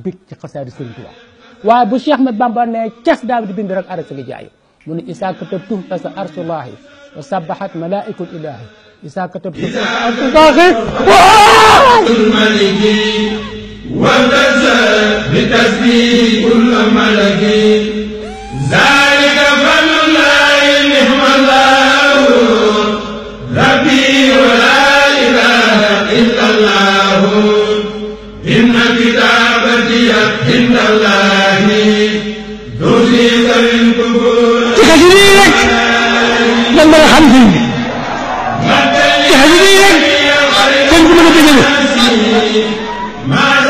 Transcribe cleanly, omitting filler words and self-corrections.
big ci xasaari Sëriñ Tuubaa waaye bu Cheikh Ahmad Bamba ne cas daaw di bind rek arasa gi jaayu mu ne isa katabtum tasa arsullahi wa sabahat malaikul ilahi isa katabtum tasa arsullahi الملك والتزى بتسبيح كل ملك ذلك فضل الله نعم الله ربي ولا اله الا الله ان كتابتي عند الله تزيد من كفور ما